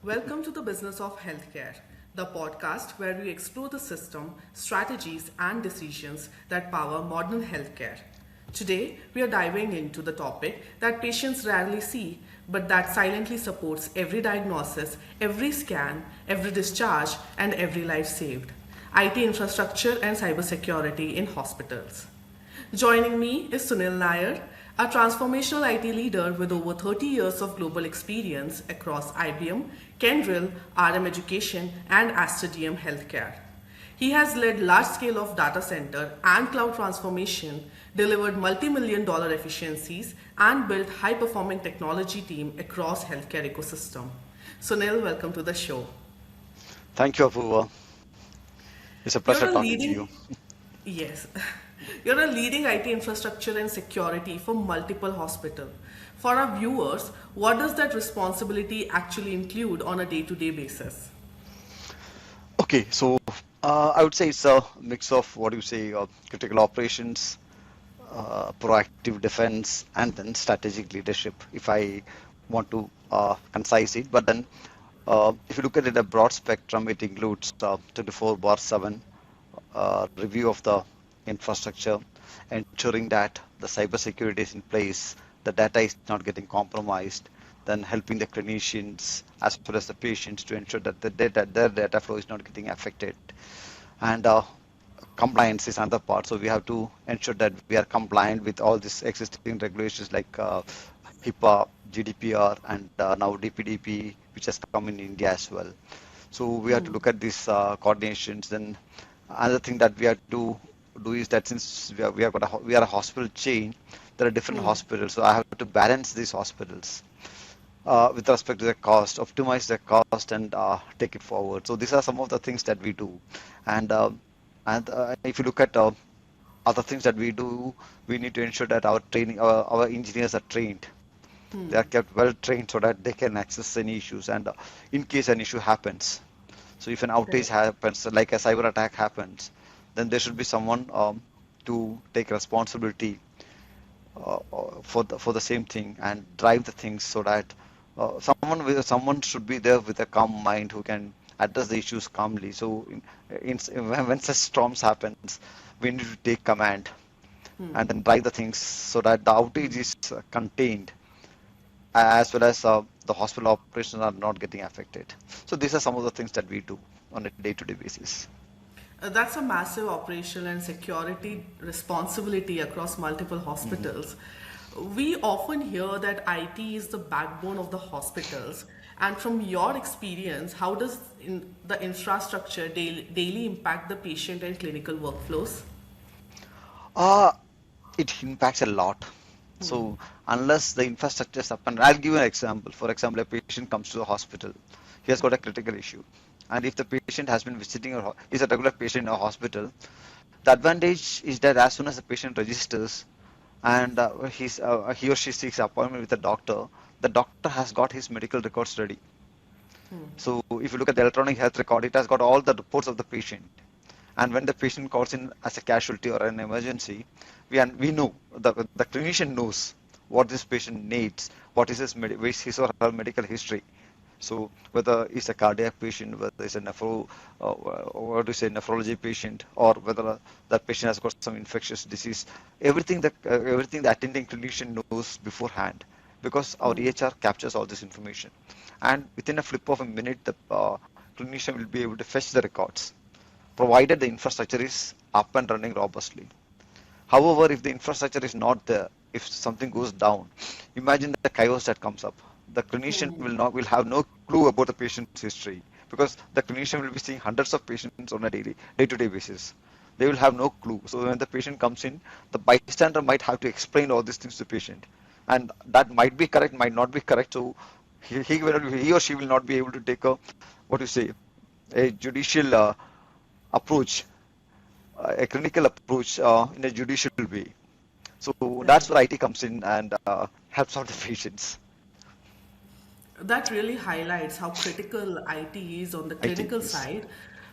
Welcome to the Business of Healthcare, the podcast where we explore the system, strategies, and decisions that power modern healthcare. Today, we are diving into the topic that patients rarely see, but that silently supports every diagnosis, every scan, every discharge, and every life saved: IT infrastructure and cybersecurity in hospitals. Joining me is Sunil Nair, a transformational IT leader with over 30 years of global experience across IBM, Kyndryl, RM Education, and Aster DM Healthcare. He has led large scale of data center and cloud transformation, delivered multi-million dollar efficiencies, and built high-performing technology team across healthcare ecosystem. Sunil, welcome to the show. Thank you, Apoorva. It's a You're pleasure a talking to leading, you. yes, you're a leading IT infrastructure and security for multiple hospitals. For our viewers, what does that responsibility actually include on a day-to-day basis? Okay, so I would say it's a mix of what you say, critical operations, proactive defense, and then strategic leadership, if I want to concise it. But then, if you look at it a broad spectrum, it includes 24/7 review of the infrastructure, ensuring that the cybersecurity is in place, the data is not getting compromised, then helping the clinicians as well as the patients to ensure that their data flow is not getting affected. And compliance is another part. So we have to ensure that we are compliant with all these existing regulations like HIPAA, GDPR, and now DPDP, which has come in India as well. So we have to look at these coordinations. Then another thing that we have to do is that since we are a hospital chain, there are different hospitals. So I have to balance these hospitals with respect to the cost, optimize the cost, and take it forward. So these are some of the things that we do. And if you look at other things that we do, we need to ensure that our engineers are trained. They are kept well trained so that they can access any issues. And in case an issue happens, so if an outage Correct. happens, like a cyber attack happens, then there should be someone to take responsibility for the same thing and drive the things so that someone should be there with a calm mind who can address the issues calmly. So when such storms happens, we need to take command and then drive the things so that the outage is contained as well as the hospital operations are not getting affected. So these are some of the things that we do on a day-to-day basis. That's a massive operational and security responsibility across multiple Mhm. hospitals. We often hear that IT is the backbone of the hospitals. And from your experience, how does the infrastructure daily impact the patient and clinical workflows? Uh, it impacts a lot. So unless the infrastructure is up, and I'll give you an example. For example, a patient comes to the hospital. He has got a critical issue. And if the patient has been visiting or is a regular patient in a hospital, the advantage is that as soon as the patient registers and he or she seeks appointment with the doctor has got his medical records ready. So if you look at the electronic health record, it has got all the reports of the patient. And when the patient calls in as a casualty or an emergency, we know, the clinician knows what this patient needs, what is his or her medical history. So whether it's a cardiac patient, whether it's a nephrology patient, or whether that patient has got some infectious disease, everything the attending clinician knows beforehand, because our EHR captures all this information, and within a flip of a minute, the clinician will be able to fetch the records, provided the infrastructure is up and running robustly. However, if the infrastructure is not there, if something goes down, imagine the chaos that comes up. The clinician will have no clue about the patient's history, because the clinician will be seeing hundreds of patients on a day-to-day basis. They will have no clue. So when the patient comes in, the bystander might have to explain all these things to the patient, and that might be correct, might not be correct. So he or she will not be able to take a, what you say, a judicial approach, a clinical approach in a judicial way. So that's Right. where IT comes in and helps out the patients. That really highlights how critical IT is on the IT clinical is. side.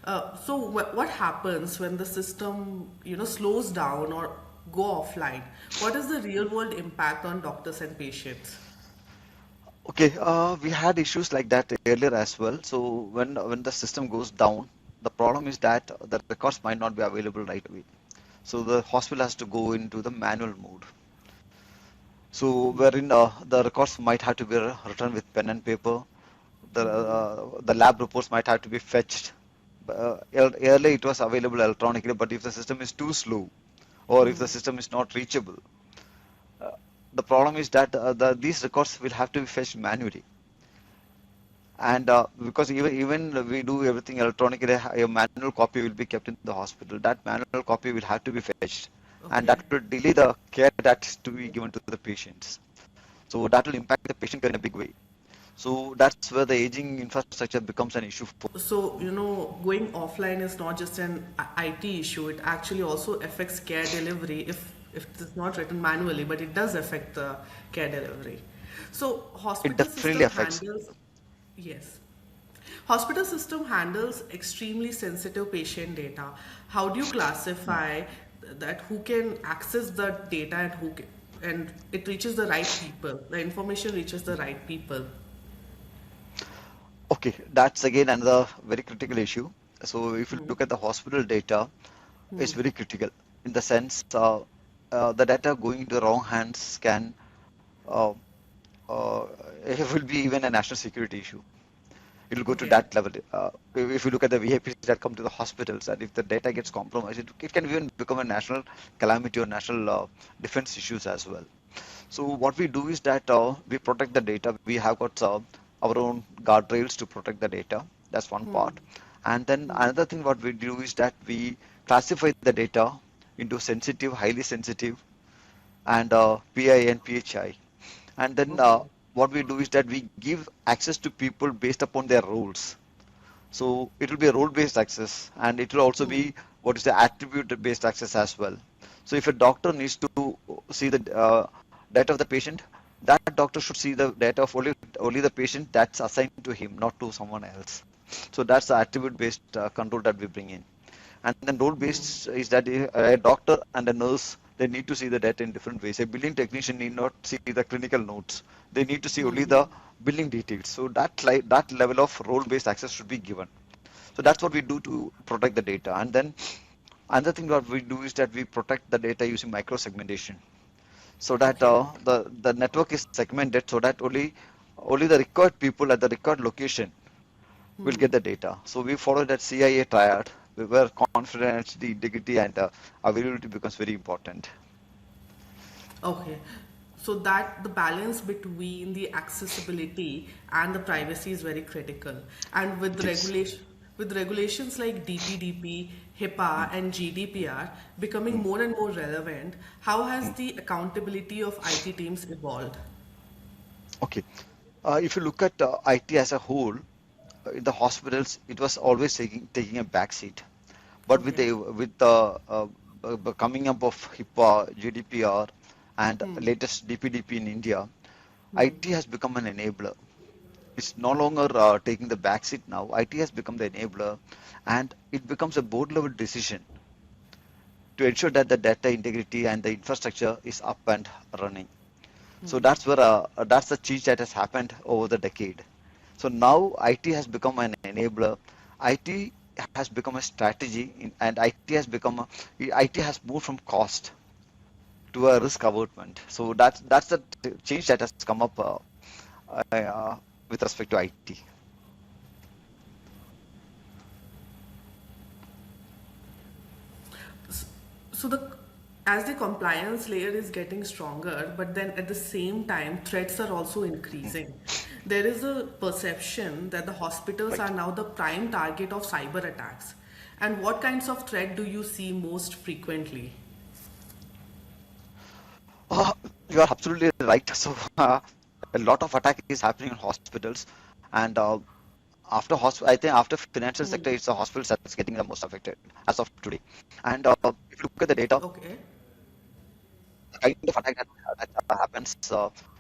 What happens when the system, slows down or go offline? What is the real world impact on doctors and patients? Okay, we had issues like that earlier as well. So when the system goes down, the problem is that the records might not be available right away. So the hospital has to go into the manual mode. So wherein the records might have to be written with pen and paper. The lab reports might have to be fetched. Earlier it was available electronically, but if the system is too slow or if the system is not reachable, uh, the problem is that these records will have to be fetched manually. And because even we do everything electronically, a manual copy will be kept in the hospital. That manual copy will have to be fetched, and Okay. that will delay the care that is to be given to the patients. So that will impact the patient care in a big way. So that's where the aging infrastructure becomes an issue for. So, going offline is not just an IT issue, it actually also affects care delivery if it's not written manually, but it does affect the care delivery. So, It hospital definitely system affects. handles, yes. Hospital system handles extremely sensitive patient data. How do you classify that who can access the data and and it reaches the right people, the information reaches the right people? Okay, that's again another very critical issue. So if you look at the hospital data, it's very critical in the sense the data going into the wrong hands can uh, uh, it will be even a national security issue. It will go to Okay. that level. If you look at the VIPs that come to the hospitals, and if the data gets compromised, it can even become a national calamity or national defense issues as well. So what we do is that we protect the data. We have got our own guardrails to protect the data. That's one part. And then another thing what we do is that we classify the data into sensitive, highly sensitive, and PI and PHI. And then Okay. what we do is that we give access to people based upon their roles. So it will be a role-based access, and it will also be what is the attribute-based access as well. So if a doctor needs to see the data of the patient, that doctor should see the data of only the patient that's assigned to him, not to someone else. So that's the attribute-based control that we bring in. And then role-based is that a doctor and a nurse, they need to see the data in different ways. A billing technician need not see the clinical notes. They need to see only the billing details. So that level of role-based access should be given. So that's what we do to protect the data. And then another thing that we do is that we protect the data using micro-segmentation, so that Okay. the network is segmented so that only the required people at the required location will get the data. So we follow that CIA triad where confidentiality, integrity, and availability becomes very important. Okay. So that the balance between the accessibility and the privacy is very critical. And It is. with regulations like DPDP, HIPAA, and GDPR becoming more and more relevant, how has the accountability of IT teams evolved? Okay. If you look at IT as a whole, in the hospitals, it was always taking a back seat. But with Okay. the coming up of HIPAA, GDPR, and latest DPDP in India, IT has become an enabler. It's no longer taking the back seat now. IT has become the enabler, and it becomes a board level decision to ensure that the data integrity and the infrastructure is up and running. So that's the change that has happened over the decade. So now IT has become an enabler. IT has become a strategy, and IT has moved from cost to a risk avertment. So that's the change that has come up uh, with respect to IT. So the as the compliance layer is getting stronger, but then at the same time, threats are also increasing. There is a perception that the hospitals are Right. now the prime target of cyber attacks. And what kinds of threat do you see most frequently? Uh, you are absolutely right. So a lot of attack is happening in hospitals, and I think after financial sector, it's the hospitals that's getting the most affected as of today. And if you look at the data, Okay. the kind of attack that happens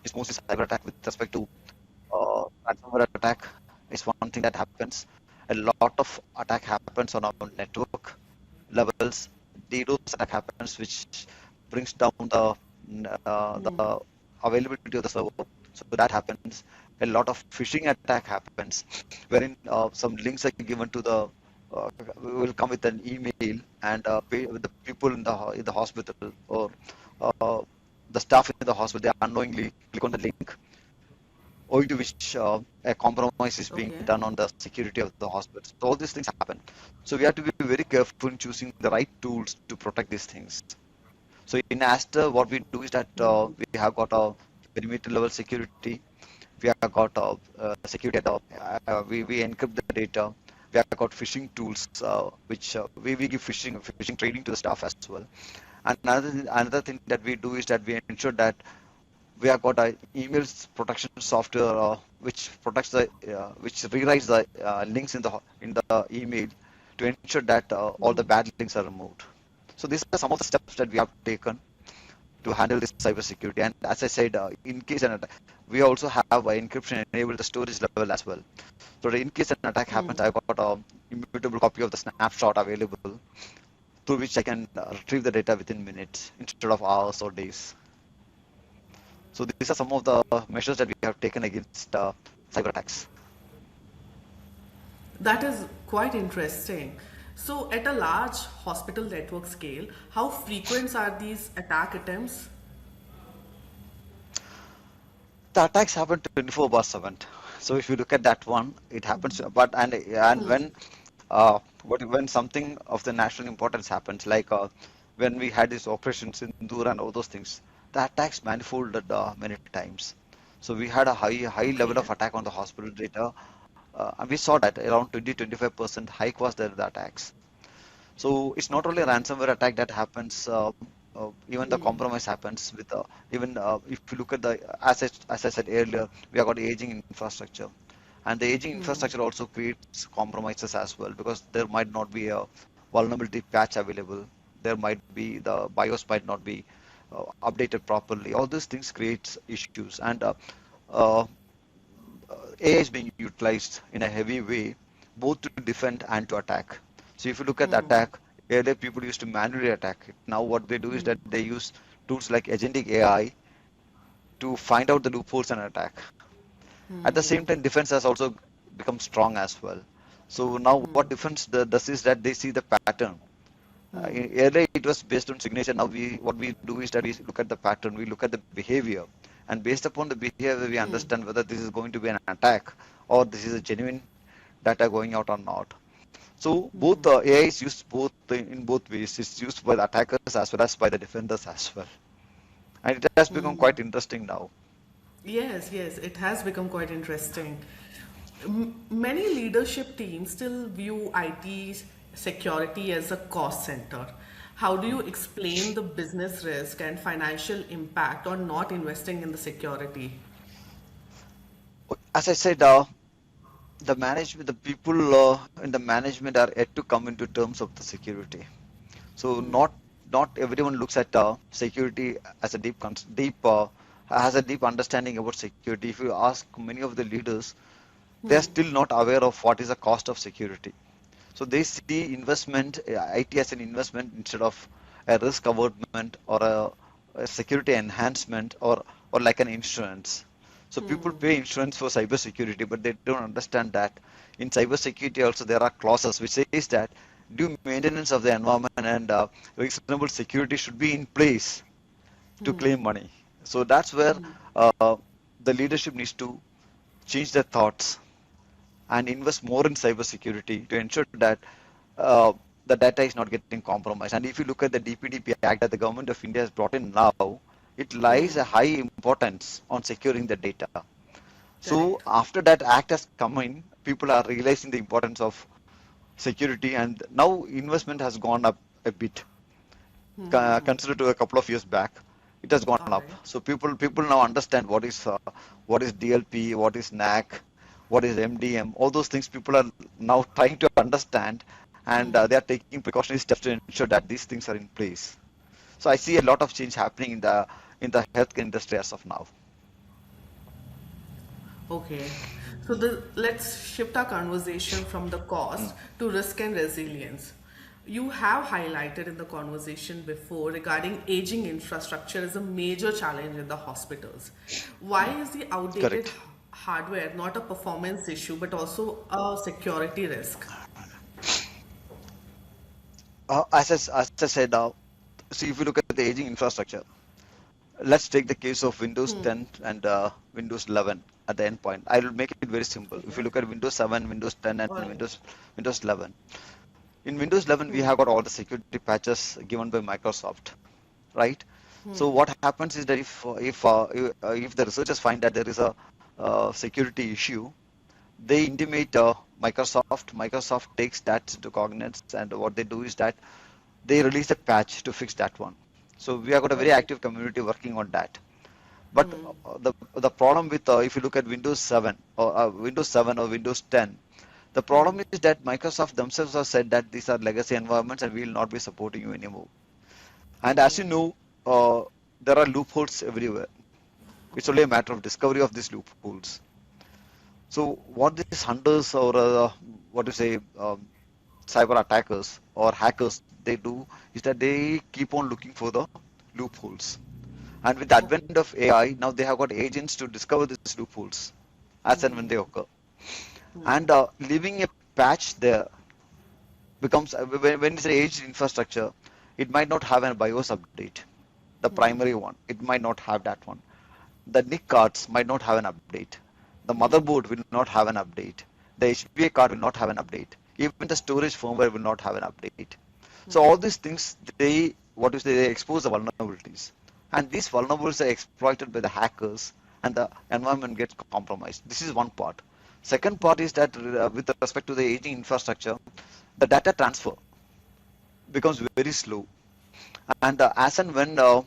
is mostly cyber attack with respect to ransomware attack is one thing that happens. A lot of attack happens on our network levels. DDoS attack happens, which brings down the availability of the server. So that happens. a lot of phishing attack happens, wherein some links are given to the will come with an email, and the people in the hospital, or uh, the staff in the hospital, they unknowingly click on the link, owing to which a compromise is being Okay. done on the security of the hospital. So all these things happen. So we have to be very careful in choosing the right tools to protect these things. So in Aster, what we do is that we have got a perimeter level security. We have got security at we encrypt the data. We have got phishing tools, which we give phishing training to the staff as well. And another thing that we do is that we ensure that we have got a emails protection software, which protects the which rewrites the links in the email to ensure that all the bad links are removed. So these are some of the steps that we have taken to handle this cybersecurity. And as I said, in case an attack, we also have encryption enabled the storage level as well. So in case an attack happens, I've got a immutable copy of the snapshot available, through which I can retrieve the data within minutes instead of hours or days. So these are some of the measures that we have taken against cyber attacks. That is quite interesting. So, at a large hospital network scale, how frequent are these attack attempts? The attacks happen 24 bar 7. So if you look at that one, it happens. But and when something of the national importance happens, like when we had these operations in Dur and all those things, the attacks manifolded many times. So we had a high level of Okay. attack on the hospital data, and we saw that around 20-25% hike was there, the attacks. So it's not only a Okay. ransomware attack that happens, even the compromise happens with even if you look at the as I said earlier, we have got aging infrastructure, and the aging infrastructure also creates compromises as well, because there might not be a vulnerability patch available. There might be the BIOS might not be updated properly. All these things creates issues, and uh, AI is being utilized in a heavy way, both to defend and to attack. So if you look at the attack, earlier people used to manually attack it. Now what they do is that they use tools like agentic AI to find out the loopholes and attack. At the same time, defense has also become strong as well. So now what defense does is that they see the pattern. Earlier it was based on signature. Now what we do is that we look at the pattern, we look at the behavior, and based upon the behavior, we understand whether this is going to be an attack or this is a genuine data going out or not. So both AI is used both in both ways. It's used by the attackers as well as by the defenders as well, and it has become quite interesting now. Yes, yes, it has become quite interesting. Many leadership teams still view IT security as a cost center. How do you explain the business risk and financial impact on not investing in the security? As I said, the people in the management are yet to come into terms of the security. So not everyone looks at security as a deep has a deep understanding about security. If you ask many of the leaders, they are still not aware of what is the cost of security. So they see investment, IT as an investment instead of a risk avertment or a security enhancement, or like an insurance. So people pay insurance for cybersecurity, but they don't understand that in cybersecurity also there are clauses which says that due maintenance of the environment and reasonable security should be in place to claim money. So that's where uh, the leadership needs to change their thoughts and invest more in cybersecurity to ensure that uh, the data is not getting compromised. And if you look at the DPDPA Act that the government of India has brought in now, it lies a high importance on securing the data. So Correct. after that act has come in, people are realizing the importance of security, and now investment has gone up a bit considered to a couple of years back. It has gone All up. right. So people now understand what is DLP, what is NAC, what is MDM. All those things people are now trying to understand, and they are taking precautionary steps to ensure that these things are in place. So I see a lot of change happening in the healthcare industry as of now. Okay. So let's shift our conversation from the cost to risk and resilience. You have highlighted in the conversation before regarding aging infrastructure is a major challenge in the hospitals. Why is the outdated Correct. hardware not a performance issue but also a security risk? As I said, see if you look at the aging infrastructure, let's take the case of Windows 10 and Windows 11 at the endpoint. I will make it very simple. If you Okay. look at Windows 7, Windows 10, and All right. Windows 11, in Windows 11 we have got all the security patches given by Microsoft, right? So what happens is that if the researchers find that there is a security issue, they intimate Microsoft. Microsoft takes that into cognizance, and what they do is that they release a patch to fix that one. So we have got a very Okay. active community working on that. But the problem with if you look at Windows 7 or Windows 10, the problem is that Microsoft themselves have said that these are legacy environments and we will not be supporting you anymore. And as you know, uh, there are loopholes everywhere. It's only a matter of discovery of these loopholes. So what these hunters or what you say cyber attackers or hackers they do is that they keep on looking for the loopholes. And with the Okay. advent of AI, now they have got agents to discover these loopholes as and when they occur. And leaving a patch there becomes when it's an aged infrastructure, it might not have a BIOS update, the primary one. It might not have that one. The NIC cards might not have an update. The motherboard will not have an update. The HBA card will not have an update. Even the storage firmware will not have an update. So all these things, they expose the vulnerabilities. And these vulnerabilities are exploited by the hackers and the environment gets compromised. This is one part. Second part is that with respect to the aging infrastructure, the data transfer becomes very slow. And as and when the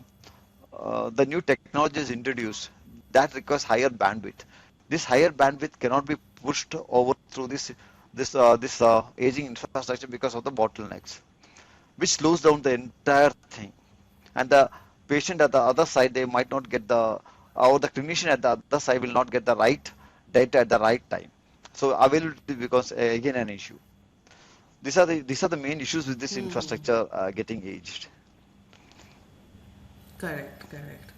new technology is introduced, that requires higher bandwidth. This higher bandwidth cannot be pushed over through this aging infrastructure because of the bottlenecks, which slows down the entire thing. And the patient at the other side, they might not get or the clinician at the other side will not get the right data at the right time. So availability becomes again an issue. These are the main issues with this infrastructure getting aged. Correct, correct.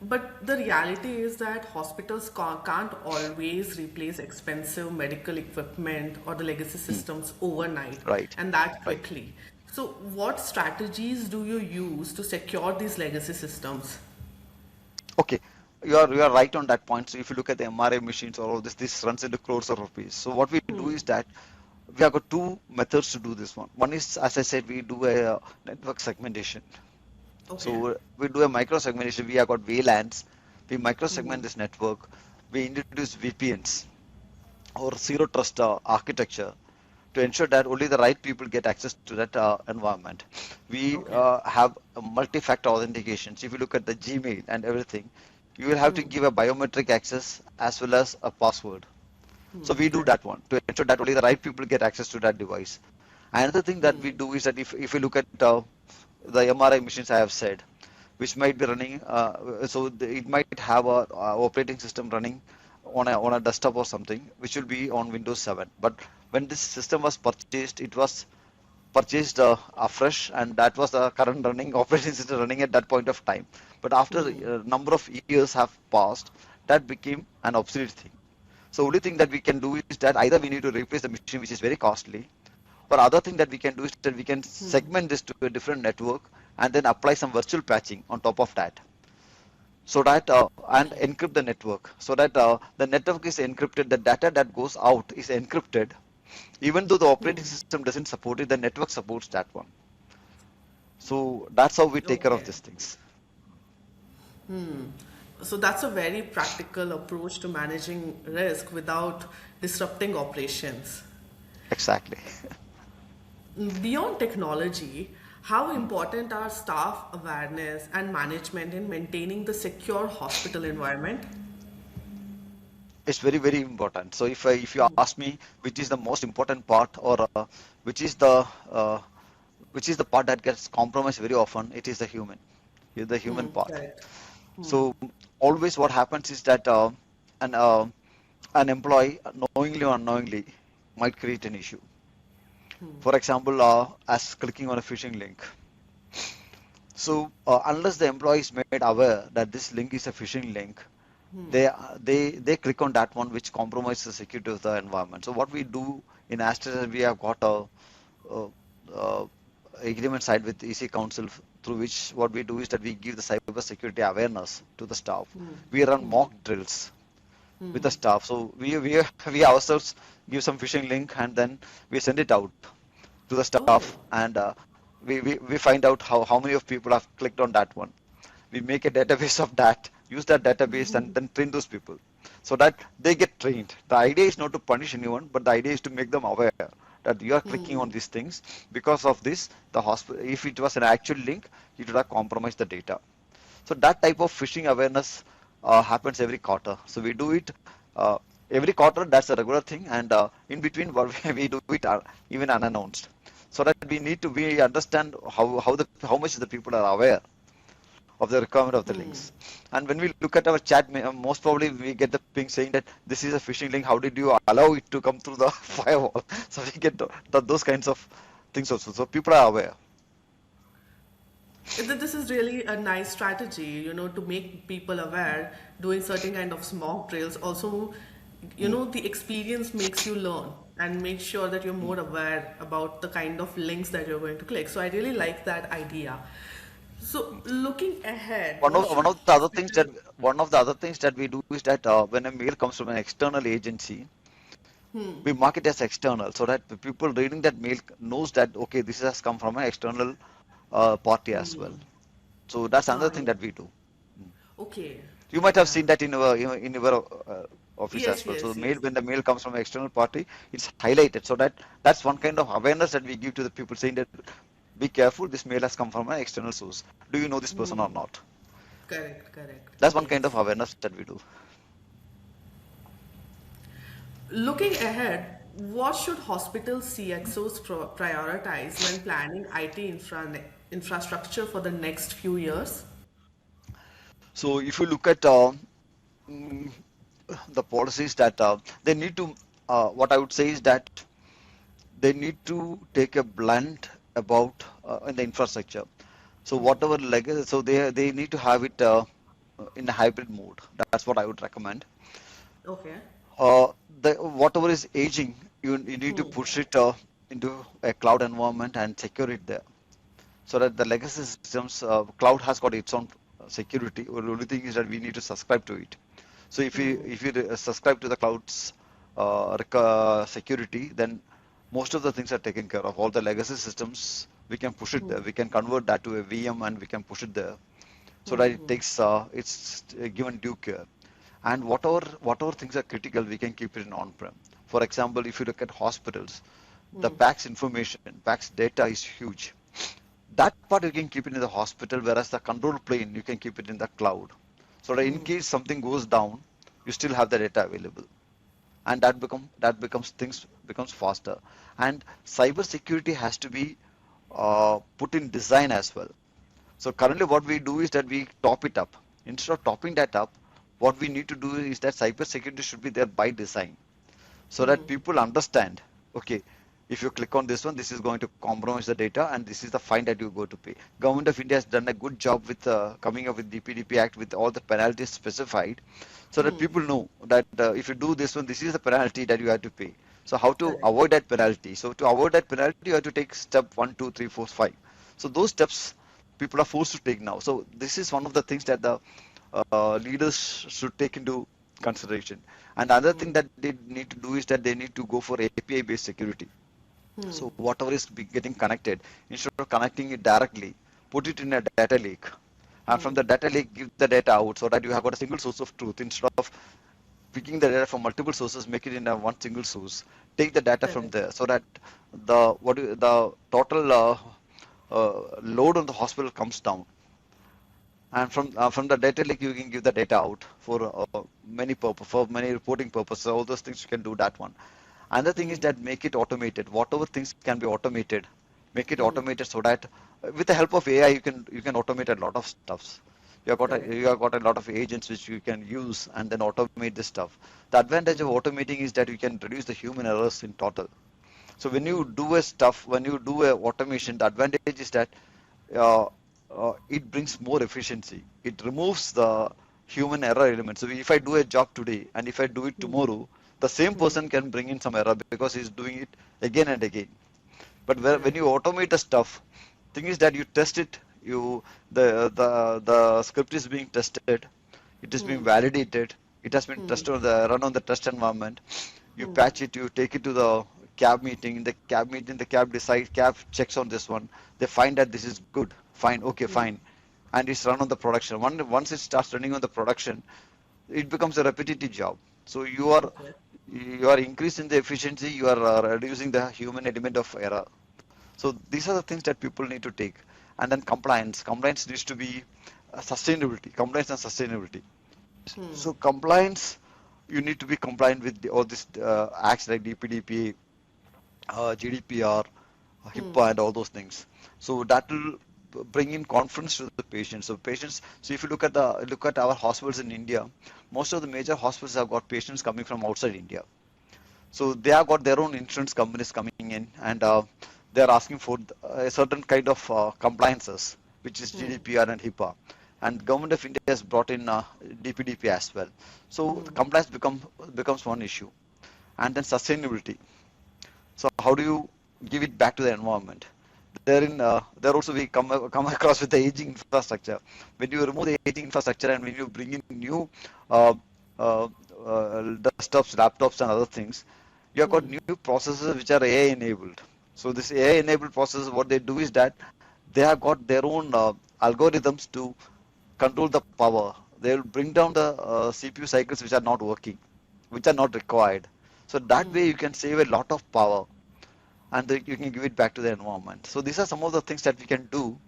But the reality is that hospitals can't always replace expensive medical equipment or the legacy Hmm. systems overnight Right, and that right. quickly. So, what strategies do you use to secure these legacy systems? Okay, you are right on that point. So if you look at the MRI machines or all this runs into crores of rupees. So what we do is that we have got two methods to do this one. One is, as I said, we do a network segmentation. Okay. So we do a micro segmentation. We have got VLANs. We micro segment this network. We introduce VPNs or zero trust architecture to ensure that only the right people get access to that environment. We Okay. have a multi-factor authentications. If you look at the Gmail and everything, you will have to give a biometric access as well as a password. So we do Correct. that one to ensure that only the right people get access to that device. Another thing that we do is that if you look at the MRI machines I have said, which might be running, it might have a operating system running on a desktop or something, which will be on Windows 7. But when this system was purchased, it was purchased afresh, and that was the current running operating system running at that point of time. But after a number of years have passed, that became an obsolete thing. So only thing that we can do is that either we need to replace the machine, which is very costly, or other thing that we can do is that we can segment this to a different network and then apply some virtual patching on top of that, so that and Okay. encrypt the network, so that the network is encrypted, the data that goes out is encrypted. Even though the operating system doesn't support it, the network supports that one. So that's how we take care of Okay. these things. So that's a very practical approach to managing risk without disrupting operations. Exactly. Beyond technology, how important are staff awareness and management in maintaining the secure hospital environment? It's very, very important. So if you ask me which is the most important part, or which is the uh, which is the part that gets compromised very often, it is the human part. Correct. So always what happens is that an uh, an employee knowingly or unknowingly might create an issue. For example, as clicking on a phishing link. So unless the employee is made aware that this link is a phishing link, they click on that one which compromises the security of the environment. So what we do in Aster is we have got a, a agreement side with EC Council through which what we do is that we give the cyber security awareness to the staff. We run mock drills with the staff. So we ourselves give some phishing link and then we send it out to the Oh. staff and we find out how many of people have clicked on that one. We make a database of that, use that database and then train those people so that they get trained. The idea is not to punish anyone, but the idea is to make them aware that you are clicking on these things. Because of this, the hospital, if it was an actual link, it would have compromised the data. So that type of phishing awareness happens every quarter. So we do it every quarter. That's a regular thing, and in between, we do it even unannounced, so that we understand how much the people are aware of the requirement of the links. And when we look at our chat, most probably we get the ping saying that this is a phishing link. How did you allow it to come through the firewall? So we get those kinds of things also. So people are aware. This is really a nice strategy, to make people aware, doing certain kind of mock drills. Also, the experience makes you learn and make sure that you're more aware about the kind of links that you're going to click. So I really like that idea. So looking ahead, One what of one should of the other things that hospitals? one of the other things that we do is that when a mail comes from an external agency, we mark it as external so that the people reading that mail knows that okay, this has come from an external party as well. So that's another Got thing it. that we do. Okay. You might have Yeah. seen that in your office Yes, as well. So yes, yes. when the mail comes from an external party, it's highlighted. So that's one kind of awareness that we give to the people saying that be careful, this mail has come from an external source. Do you know this person or not? Correct, correct. That's one kind of Yes. awareness that we do. Looking ahead, what should hospital CXOs prioritize when planning IT infrastructure for the next few years? So if you look at mm, the policies that they need to, what I would say is that they need to take a blend about in the infrastructure. So whatever legacy, so they need to have it in a hybrid mode. That's what I would recommend. Okay. Whatever is aging, you need to push it into a cloud environment and secure it there. So that the legacy systems, cloud has got its own security. The only thing is that we need to subscribe to it. So if you subscribe to the cloud's security, then most of the things are taken care of. All the legacy systems, we can push it there. We can convert that to a VM and we can push it there so that it takes it's given due care. And whatever things are critical, we can keep it in on-prem. For example, if you look at hospitals, the PACS information, PACS data is huge. That part you can keep it in the hospital, whereas the control plane you can keep it in the cloud. So that in case something goes down, you still have the data available, and that becomes faster. And cyber security has to be put in design as well. So currently what we do is that we top it up. Instead of topping that up, what we need to do is that cyber security should be there by design so that people understand, okay, if you click on this one, this is going to compromise the data and this is the fine that you go to pay. Government of India has done a good job with coming up with DPDPA Act with all the penalties specified so that people know that if you do this one, this is the penalty that you have to pay. So how to Correct. avoid that penalty? So to avoid that penalty, you have to take step 1, 2, 3, 4, 5. So those steps people are forced to take now. So this is one of the things that the leaders should take into consideration. And another thing that they need to do is that they need to go for API based security. So whatever is getting connected, instead of connecting it directly, put it in a data lake. And from the data lake, give the data out so that you have got a single source of truth instead of picking the data from multiple sources, make it in a one single source. Take the data from Correct. there so that the total load on the hospital comes down. And from the data lake, you can give the data out for many reporting purposes. All those things you can do that one. Another thing is that make it automated. Whatever things can be automated, make it automated so that with the help of AI, you can automate a lot of stuffs. Correct. You have got a lot of agents which you can use and then automate this stuff. The advantage of automating is that you can reduce the human errors in total. So when you do a automation, the advantage is that uh, it brings more efficiency. It removes the human error element. So if I do a job today and if I do it tomorrow, the same person can bring in some error because he's doing it again and again. But when you Correct. automate a stuff, thing is that you test it, the script is being tested, it is being validated, it has been tested on the run on the test environment. You patch it, you take it to the cab meeting. In the cab meeting, the cab decides, cab checks on this one. They find that this is good, fine, okay, fine, and it's run on the production. Once it starts running on the production, it becomes a repetitive job. So Okay. you are increasing the efficiency, you are reducing the human element of error. So these are the things that people need to take. And then compliance. Compliance needs to be sustainability. Compliance and sustainability. So compliance, you need to be compliant with all these acts like DPDPA, GDPR, HIPAA, and all those things. So that will bring in confidence to the patients. So patients. So if you look at our hospitals in India, most of the major hospitals have got patients coming from outside India. So they have got their own insurance companies coming in, and they are asking for a certain kind of compliances, which is GDPR and HIPAA. And Government of India has brought in DPDPA as well. So the compliance becomes one issue, and then sustainability. So how do you give it back to the environment? There also we come across with the aging infrastructure. When you remove the aging infrastructure and when you bring in new uh, uh, desktops, laptops, and other things, you have got new processes which are AI enabled. So this AI enabled processes, what they do is that they have got their own algorithms to control the power. They will bring down the CPU cycles which are not working, which are not required. So that way you can save a lot of power and you can give it back to the environment. So these are some of the things that we can do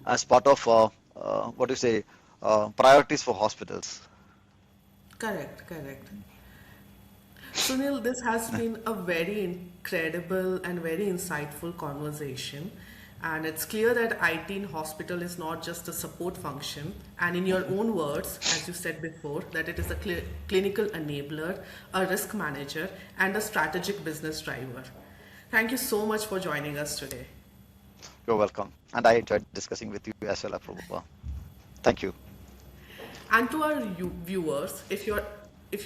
as part of what do you say priorities for hospitals. Correct, correct. Sunil, this has been a very incredible and very insightful conversation. And it's clear that IT in hospital is not just a support function, and in your own words, as you said before, that it is a clinical enabler, a risk manager, and a strategic business driver. Thank you so much for joining us today. You're welcome, and I enjoyed discussing with you as well, Apoorva. Thank you. And to our viewers, if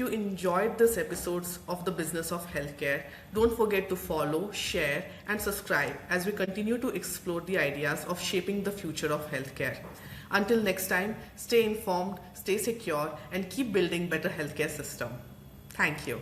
you enjoyed this episodes of the business of healthcare, don't forget to follow, share, and subscribe as we continue to explore the ideas of shaping the future of healthcare. Until next time, stay informed, stay secure, and keep building better healthcare system. Thank you.